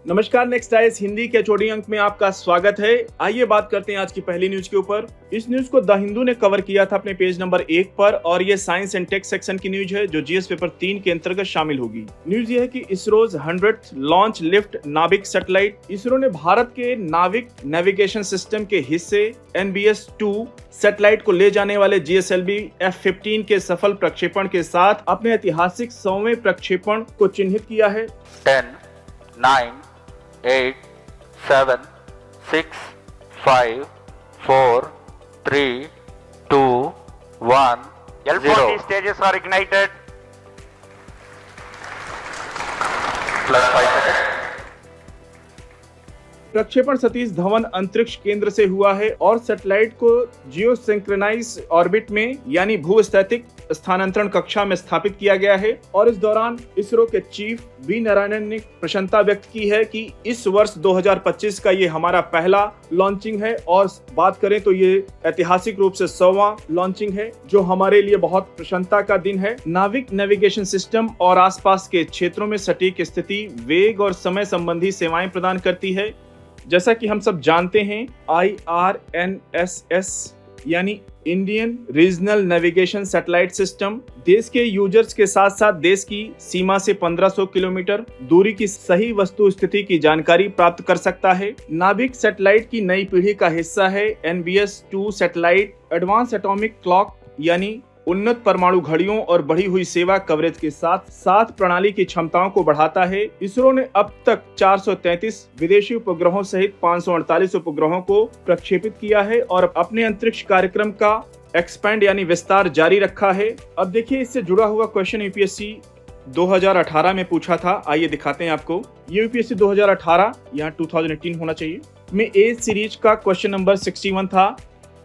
नमस्कार, next IAS Hindi के चौड़ी अंक में आपका स्वागत है। आइए बात करते हैं आज की पहली न्यूज के ऊपर। इस न्यूज को द हिंदू ने कवर किया था अपने पेज नंबर 1 पर और ये साइंस एंड टेक सेक्शन की न्यूज है जो जीएस पेपर 3 के अंतर्गत शामिल होगी। न्यूज ये है कि इसरोज 100th लॉन्च लिफ्ट नाविक सैटेलाइट। इसरो ने भारत के नाविक नेविगेशन सिस्टम के हिस्से NBS-2 सैटेलाइट को ले जाने वाले GSLV F-15 के सफल प्रक्षेपण के साथ अपने ऐतिहासिक 100वें प्रक्षेपण को चिन्हित किया है। 10, 9, 8, 7, 6, 5, 4, 3, 2, 1, L40 stages are ignited. plus 5 seconds. प्रक्षेपण सतीश धवन अंतरिक्ष केंद्र से हुआ है और सैटेलाइट को जियोसिंक्रोनाइज ऑर्बिट में यानी भूस्थैतिक स्थानांतरण कक्षा में स्थापित किया गया है। और इस दौरान इसरो के चीफ वी नारायणन ने प्रसन्नता व्यक्त की है कि इस वर्ष 2025 का ये हमारा पहला लॉन्चिंग है और बात करें तो ये ऐतिहासिक रूप से 100वां लॉन्चिंग है जो हमारे लिए बहुत प्रसन्नता का दिन है। नाविक नेविगेशन सिस्टम और आसपास के क्षेत्रों में सटीक स्थिति, वेग और समय संबंधी सेवाएं प्रदान करती है। जैसा कि हम सब जानते हैं, IRNSS यानी Indian regional navigation satellite system देश के यूजर्स के साथ साथ देश की सीमा से 1500 किलोमीटर दूरी की सही वस्तु स्थिति की जानकारी प्राप्त कर सकता है। नाविक सैटेलाइट की नई पीढ़ी का हिस्सा है NBS-2 satellite. Advance atomic clock यानी उन्नत परमाणु घड़ियों और बढ़ी हुई सेवा कवरेज के साथ साथ प्रणाली की क्षमताओं को बढ़ाता है। इसरो ने अब तक 433 विदेशी उपग्रहों सहित 548 उपग्रहों को प्रक्षेपित किया है और अपने अंतरिक्ष कार्यक्रम का एक्सपेंड यानी विस्तार जारी रखा है। अब देखिए, इससे जुड़ा हुआ क्वेश्चन यूपीएससी 2018 में पूछा था। आइए दिखाते हैं आपको। ये यूपीएससी 2018 यहाँ 2018 होना चाहिए में ए सीरीज का क्वेश्चन नंबर 61 था।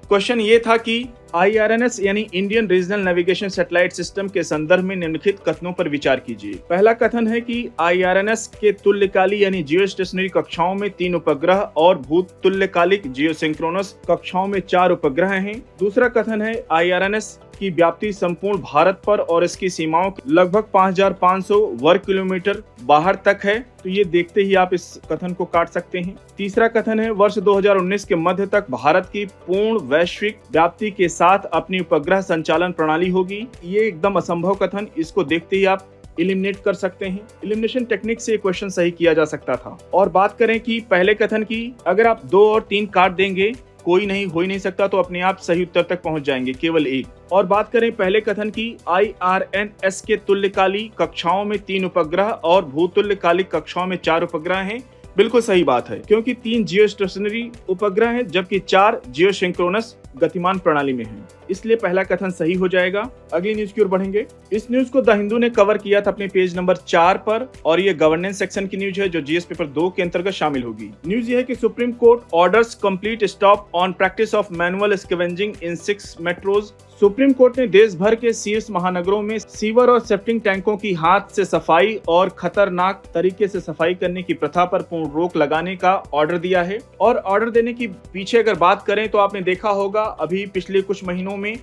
क्वेश्चन ये था कि IRNS यानी Indian regional navigation satellite system के संदर्भ में निम्नलिखित कथनों पर विचार कीजिए। पहला कथन है कि IRNS के तुल्यकाली यानी जियो स्टेशनरी कक्षाओं में 3 उपग्रह और भूत तुल्यकालिक जियोसिंक्रोनस कक्षाओं में 4 उपग्रह हैं। दूसरा कथन है IRNS की व्याप्ति संपूर्ण भारत पर और इसकी सीमाओं लगभग 5500 वर्ग किलोमीटर बाहर तक है। तो ये देखते ही आप इस कथन को काट सकते हैं। तीसरा कथन है वर्ष 2019 के मध्य तक भारत की पूर्ण वैश्विक व्याप्ति के साथ अपनी उपग्रह संचालन प्रणाली होगी। ये एकदम असंभव कथन, इसको देखते ही आप एलिमिनेट कर सकते हैं। एलिमिनेशन टेक्निक से क्वेश्चन सही किया जा सकता था। और बात करें कि पहले कथन की, अगर आप 2 और 3 काट देंगे कोई नहीं हो ही नहीं सकता तो अपने आप सही उत्तर तक पहुंच जाएंगे, केवल एक। और बात करें पहले कथन की, IRNS के तुल्यकाली कक्षाओं में 3 उपग्रह और भूतुल्यकालिक कक्षाओं में 4 उपग्रह हैं। बिल्कुल सही बात है क्योंकि 3 जियो स्टेशनरी उपग्रह हैं जबकि 4 जियो सिंक्रोनस गतिमान प्रणाली में हैं, इसलिए पहला कथन सही हो जाएगा। अगली न्यूज की ओर बढ़ेंगे। इस न्यूज को द हिंदू ने कवर किया था अपने पेज नंबर 4 पर और ये गवर्नेंस सेक्शन की न्यूज है जो जीएस पेपर 2 के अंतर्गत शामिल होगी। न्यूज ये है कि supreme court orders complete stop on practice of manual scavenging in 6 metros. Supreme Court ने देश भर के शीर्ष महानगरों में सीवर और सेप्टिंग टैंकों की हाथ से सफाई और खतरनाक तरीके से सफाई करने की प्रथा पर पूर्ण रोक लगाने का ऑर्डर दिया है। और ऑर्डर देने की पीछे अगर बात करें तो आपने देखा होगा अभी पिछले कुछ महीनों में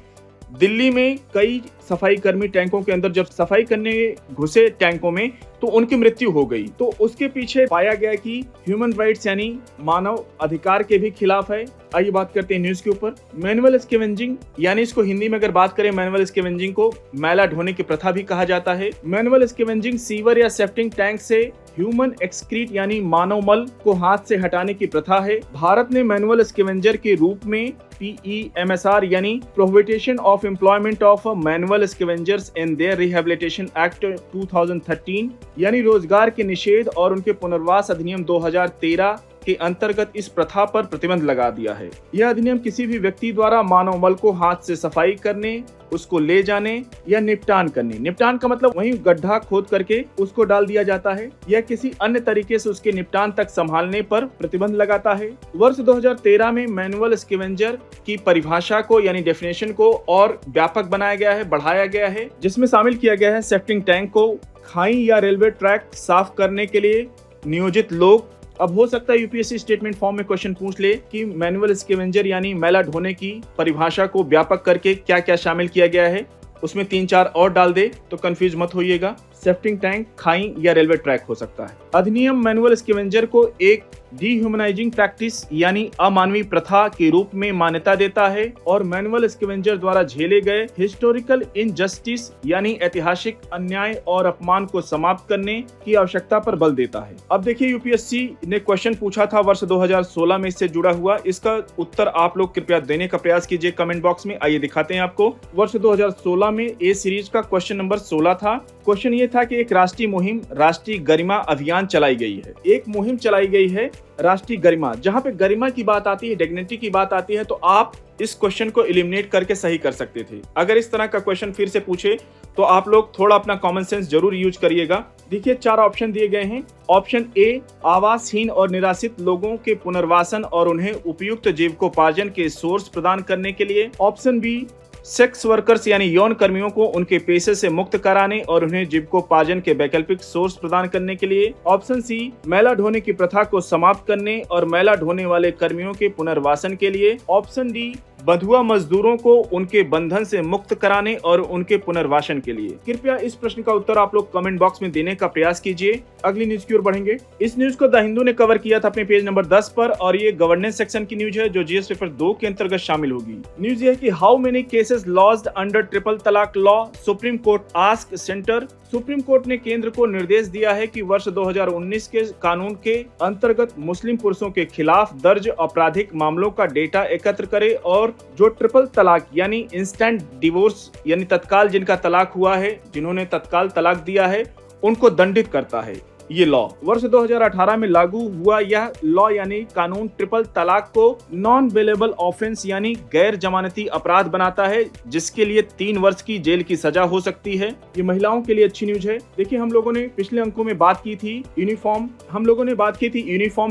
दिल्ली में कई सफाई कर्मी टैंकों के अंदर जब सफाई करने घुसे टैंकों में तो उनकी मृत्यु हो गई। तो उसके पीछे पाया गया कि ह्यूमन राइट्स यानी मानव अधिकार के भी खिलाफ है। आइए बात करते हैं न्यूज के ऊपर। मैनुअल स्कैवेंजिंग यानी इसको हिंदी में अगर बात करें, मैनुअल स्कैवेंजिंग को मैला ढोने की प्रथा भी कहा जाता है। मैनुअल स्कैवेंजिंग सीवर या सेप्टिंग टैंक से ह्यूमन एक्सक्रीट यानी मानव मल को हाथ से हटाने की प्रथा है। भारत ने मैनुअल स्कैवेंजर के रूप में PEMSR यानी prohibition of employment of manual scavengers in their rehabilitation act 2013 यानी रोजगार के निषेध और उनके पुनर्वास अधिनियम 2013 के अंतर्गत इस प्रथा पर प्रतिबंध लगा दिया है। यह अधिनियम किसी भी व्यक्ति द्वारा मानव मल को हाथ से सफाई करने, उसको ले जाने या निपटान करने, निपटान का मतलब वहीं गड्ढा खोद करके उसको डाल दिया जाता है, या किसी अन्य तरीके से उसके निपटान तक संभालने पर प्रतिबंध लगाता है। वर्ष 2013 में मैनुअल स्कैवेंजर की परिभाषा को यानी डेफिनेशन को और व्यापक बनाया गया है, बढ़ाया गया है, जिसमें शामिल किया गया है सेप्टिंग टैंक को खाई या रेलवे ट्रैक साफ करने के लिए नियोजित लोग। अब हो सकता है यूपीएससी स्टेटमेंट फॉर्म में क्वेश्चन पूछ ले कि मैनुअल स्कैवेंजर यानी मैला ढोने की परिभाषा को व्यापक करके क्या क्या शामिल किया गया है। उसमें 3-4 और डाल दे तो कंफ्यूज मत होइएगा। सेफ्टिंग टैंक, खाई या रेलवे ट्रैक हो सकता है। अधिनियम मैनुअल स्कैवेंजर को एक डिह्यूमनाइजिंग प्रैक्टिस यानी अमानवीय प्रथा के रूप में मान्यता देता है और मैनुअल स्कैवेंजर द्वारा झेले गए हिस्टोरिकल इनजस्टिस यानी ऐतिहासिक अन्याय और अपमान को समाप्त करने की आवश्यकता पर बल देता है। अब देखिए, यूपीएससी ने क्वेश्चन पूछा था वर्ष 2016 में इससे जुड़ा हुआ। इसका उत्तर आप लोग कृपया देने का प्रयास कीजिए कमेंट बॉक्स में। आइए दिखाते हैं आपको। वर्ष 2016 में ए सीरीज का क्वेश्चन नंबर 16 था। क्वेश्चन ये था कि एक राष्ट्रीय मुहिम राष्ट्रीय गरिमा अभियान चलाई गई है। एक मुहिम चलाई गई है राष्ट्रीय गरिमा। जहां पे गरिमा की बात आती है, डिग्निटी की बात आती है, तो आप इस क्वेश्चन को एलिमिनेट करके सही कर सकते थे। अगर इस तरह का क्वेश्चन फिर से पूछे तो आप लोग थोड़ा अपना कॉमन सेंस जरूर यूज करिएगा। देखिए, 4 ऑप्शन दिए गए हैं। ऑप्शन ए, आवासहीन और निराश्रित लोगों के पुनर्वासन और उन्हें उपयुक्त जीविकोपार्जन के सोर्स प्रदान करने के लिए। ऑप्शन बी, सेक्स वर्कर्स यानी यौन कर्मियों को उनके पेशे से मुक्त कराने और उन्हें जीविकोपार्जन के वैकल्पिक सोर्स प्रदान करने के लिए। ऑप्शन सी, मैला ढोने की प्रथा को समाप्त करने और मैला ढोने वाले कर्मियों के पुनर्वासन के लिए। ऑप्शन डी, बंधुआ मजदूरों को उनके बंधन से मुक्त कराने और उनके पुनर्वासन के लिए। कृपया इस प्रश्न का उत्तर आप लोग कमेंट बॉक्स में देने का प्रयास कीजिए। अगली न्यूज की ओर बढ़ेंगे। इस न्यूज को द हिंदू ने कवर किया था अपने पेज नंबर 10 पर और ये गवर्नेंस सेक्शन की न्यूज है जो जीएस पेपर 2 के अंतर्गत शामिल होगी। न्यूज ये है कि how many cases lodged under triple talaq law, Supreme Court ask centre. Supreme Court ने केंद्र को निर्देश दिया है कि वर्ष 2019 के कानून के अंतर्गत मुस्लिम पुरुषों के खिलाफ दर्ज आपराधिक मामलों का डेटा एकत्र करे और जो ट्रिपल तलाक यानी इंस्टेंट डिवोर्स यानी तत्काल जिनका तलाक हुआ है, जिन्होंने तत्काल तलाक दिया है, उनको दंडित करता है। ये लॉ वर्ष 2018 में लागू हुआ। यह लॉ यानी कानून ट्रिपल तलाक को नॉन बेलेबल ऑफेंस यानी गैर जमानती अपराध बनाता है, जिसके लिए 3 वर्ष की जेल की सजा हो सकती है। ये महिलाओं के लिए अच्छी न्यूज है। देखिए, हम लोगों ने पिछले अंकों में बात की थी यूनिफॉर्म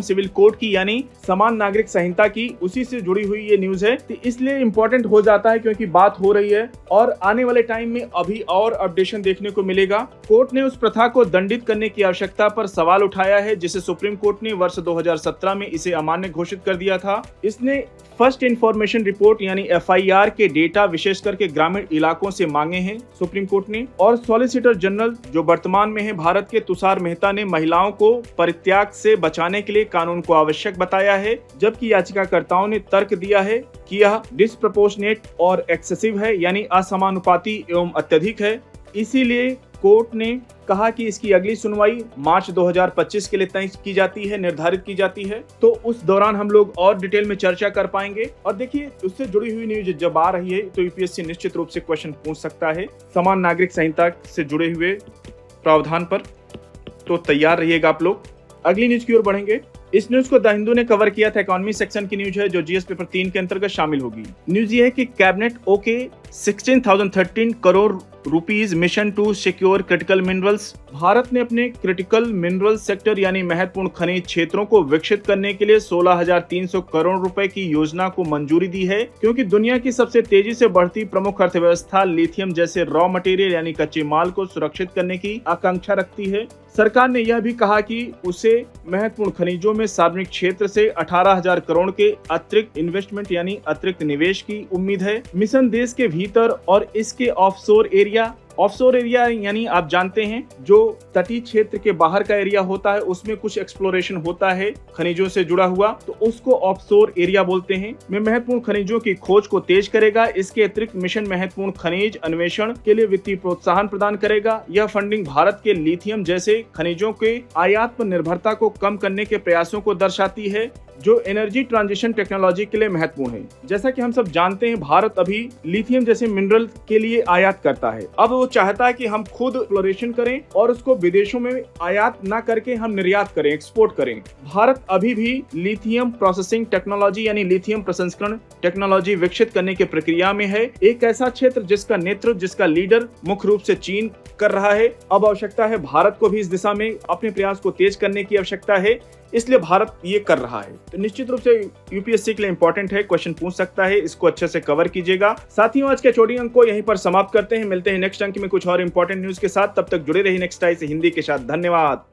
सिविल कोड की यानी समान नागरिक संहिता की। उसी से जुड़ी हुई ये न्यूज है, तो इसलिए इम्पोर्टेंट हो जाता है क्योंकि बात हो रही है और आने वाले टाइम में अभी और अपडेशन देखने को मिलेगा। कोर्ट ने उस प्रथा को दंडित करने की आवश्यकता पर सवाल उठाया है, जिसे सुप्रीम कोर्ट ने वर्ष 2017 में इसे अमान्य घोषित कर दिया था। इसने फर्स्ट इंफॉर्मेशन रिपोर्ट यानी एफआईआर के डेटा विशेष करके ग्रामीण इलाकों से मांगे हैं सुप्रीम कोर्ट ने। और सॉलिसिटर जनरल जो वर्तमान में है भारत के, तुषार मेहता ने महिलाओं को परित्याग से बचाने के लिए कानून को आवश्यक बताया है, जबकि याचिकाकर्ताओं ने तर्क दिया है कि यह डिस्प्रपोर्शनेट और एक्सेसिव है यानी असमानुपाती एवं अत्यधिक है। इसीलिए कोर्ट ने कहा कि इसकी अगली सुनवाई मार्च 2025 के लिए तय की जाती है, निर्धारित की जाती है। तो उस दौरान हम लोग और डिटेल में चर्चा कर पाएंगे। और देखिए, उससे जुड़ी हुई न्यूज जब आ रही है तो यूपीएससी निश्चित रूप से क्वेश्चन पूछ सकता है समान नागरिक संहिता से जुड़े हुए प्रावधान पर, तो तैयार रहिएगा आप लोग। अगली न्यूज की ओर बढ़ेंगे। इस न्यूज को द हिंदू ने कवर किया था, इकोनॉमी सेक्शन की न्यूज है जो जीएस पेपर 3 के अंतर्गत शामिल होगी। न्यूज ये है कि cabinet okay 16,013 crore rupees mission to secure critical minerals. Bharat ने अपने क्रिटिकल मिनरल सेक्टर यानी महत्वपूर्ण खनिज क्षेत्रों को विकसित करने के लिए 16,300 करोड़ रुपए की योजना को मंजूरी दी है, क्योंकि दुनिया की सबसे तेजी से बढ़ती प्रमुख अर्थव्यवस्था लिथियम जैसे रॉ मटेरियल यानी कच्चे माल को सुरक्षित करने की आकांक्षा रखती है। सरकार ने यह भी कहा कि उसे महत्वपूर्ण खनिजों में सार्वजनिक क्षेत्र से 18,000 करोड़ के अतिरिक्त इन्वेस्टमेंट यानी अतिरिक्त निवेश की उम्मीद है। मिशन देश के भीतर और इसके ऑफशोर एरिया यानी आप जानते हैं जो तटीय क्षेत्र के बाहर का एरिया होता है, उसमें कुछ एक्सप्लोरेशन होता है खनिजों से जुड़ा हुआ, तो उसको ऑफशोर एरिया बोलते हैं। में महत्वपूर्ण खनिजों की खोज को तेज करेगा। इसके अतिरिक्त मिशन महत्वपूर्ण खनिज अन्वेषण के लिए वित्तीय प्रोत्साहन प्रदान करेगा। यह फंडिंग भारत के लिथियम जैसे खनिजों के आयात पर निर्भरता को कम करने के प्रयासों को दर्शाती है, जो एनर्जी ट्रांजिशन टेक्नोलॉजी के लिए महत्वपूर्ण है। जैसा कि हम सब जानते हैं, भारत अभी लिथियम जैसे मिनरल के लिए आयात करता है। अब वो चाहता है कि हम खुद एक्सप्लोरेशन करें और उसको विदेशों में आयात ना करके हम निर्यात करें, एक्सपोर्ट करें। भारत अभी भी लिथियम प्रोसेसिंग टेक्नोलॉजी यानी लिथियम प्रसंस्करण टेक्नोलॉजी विकसित करने की प्रक्रिया में है। एक ऐसा क्षेत्र जिसका लीडर मुख्य रूप से चीन कर रहा है। अब आवश्यकता है भारत को भी इस दिशा में अपने प्रयास को तेज करने की आवश्यकता है, इसलिए भारत ये कर रहा है। तो निश्चित रूप से यूपीएससी के लिए इंपॉर्टेंट है, क्वेश्चन पूछ सकता है, इसको अच्छे से कवर कीजिएगा। साथियों, आज के छोटी अंक को यहीं पर समाप्त करते हैं। मिलते हैं नेक्स्ट अंक में कुछ और इंपॉर्टेंट न्यूज के साथ। तब तक जुड़े रहिए नेक्स्ट आई से हिंदी के साथ। धन्यवाद।